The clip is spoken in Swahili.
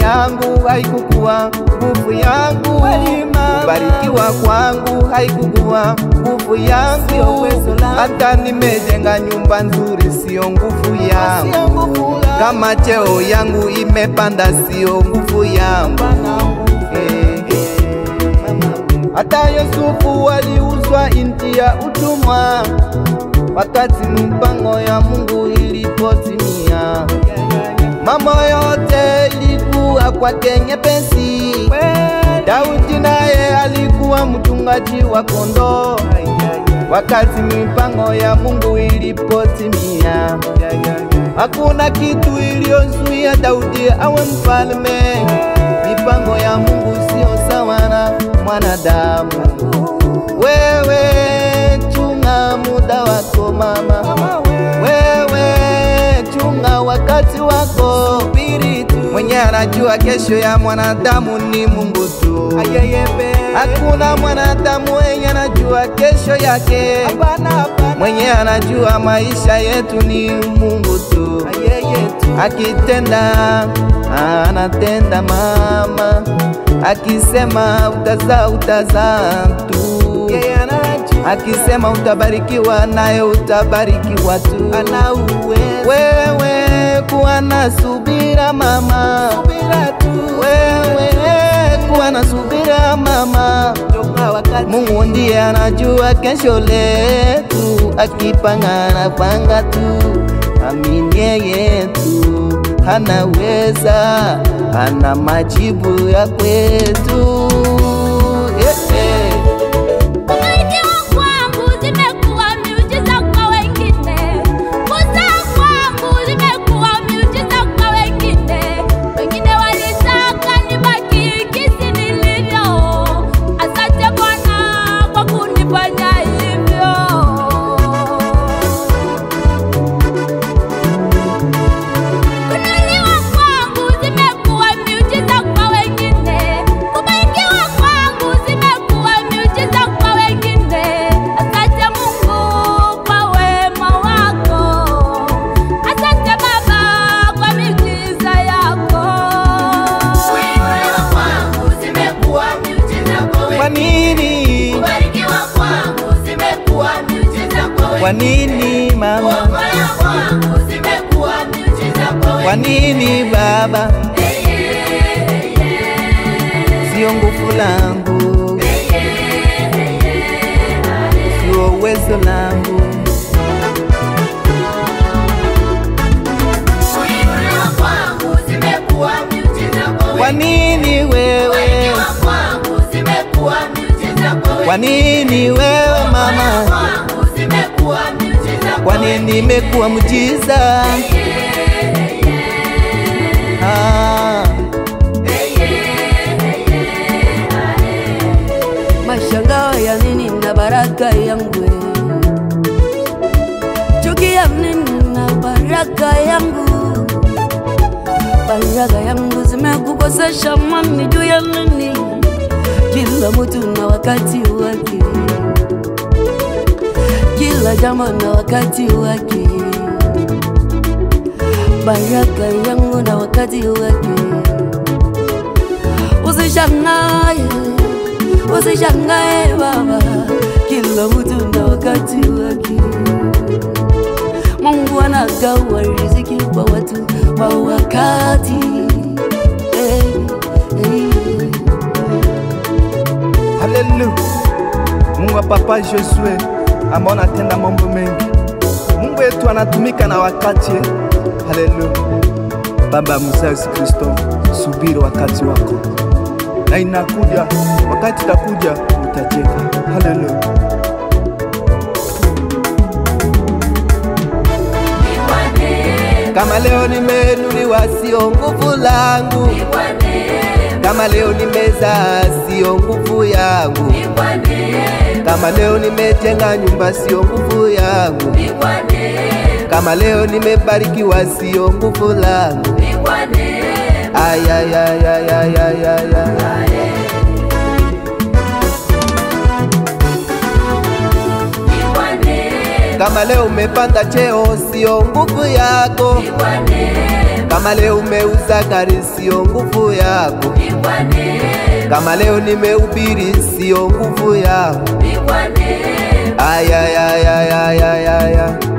yangu haikukuwa nguvu yangu, kubarikiwa kwangu haikukuwa nguvu yangu, hata nimejenga nyumba nzuri sio nguvu yangu, kama cheo yangu imepanda sio nguvu yangu. Hata Yusufu aliuzwa nchi ya utumwa, wakati mpango ya Mungu ilipotimia, mambo yote ilikuwa kwake nyepesi. Daudi naye alikuwa mchungaji wa kondoo, wakati mipango ya Mungu ilipotimia, hakuna kitu iliyozuia Daudi awe mfalme. Mipango ya Mungu sio sawa na mwanadamu. Wewe chunga muda wako mama, wewe chunga wakati wako. Mwenye anajua kesho ya mwanadamu ni Mungu tu. Hakuna mwanadamu mwenye anajua kesho yake. Mwenye anajua maisha yetu ni Mungu tu. Akitenda anatenda mama, akisema utazaa utazaa tu, akisema utabarikiwa naye utabarikiwa tu. Wewe kuwa na subira mama, wewe kuwa na subira mama. Mungu ndiye anajua kesho letu, akipanga na panga tu. Amini yeye tu, anaweza, ana majibu ya kwetu. Kwa nini mama? Kwa nini baba? Sio nguvu langu, sio uwezo langu. Kwa nini wewe? Kwa nini wewe mama? Kwa nini imekuwa muujiza? Mashangao ya nini na baraka yangu? Chuki ya nini na baraka yangu? Baraka yangu zimekukosesha mami juu ya nini? Kila mtu na wakati wake, kila jambo na wakati wake. Baraka yangu na wakati wake. Usishangae, usishangae baba, kila mtu na wakati wake. Mungu anagawa riziki kwa watu kwa wakati. Haleluya. Mungu wa Papa Josue ambao anatenda mambo mengi. Mungu wetu anatumika na wakati. Haleluya. Baba mzazi Kristo, subiri wakati wako. Na inakuja, wakati utakuja utacheka. Haleluya. Kama leo nimeinuliwa sio nguvu langu, kama leo nimezaa sio nguvu yangu, kama leo nimejenga nyumba sio nguvu yangu, kama leo nimebarikiwa sio nguvu langu. Ay ay ay ay ay ay ay. Kama leo umepanda cheo sio nguvu yako, kama leo umeuza gari sio nguvu yako, kama leo nimehubiri sio nguvu yako. Ay ay ay ay ay ay ay.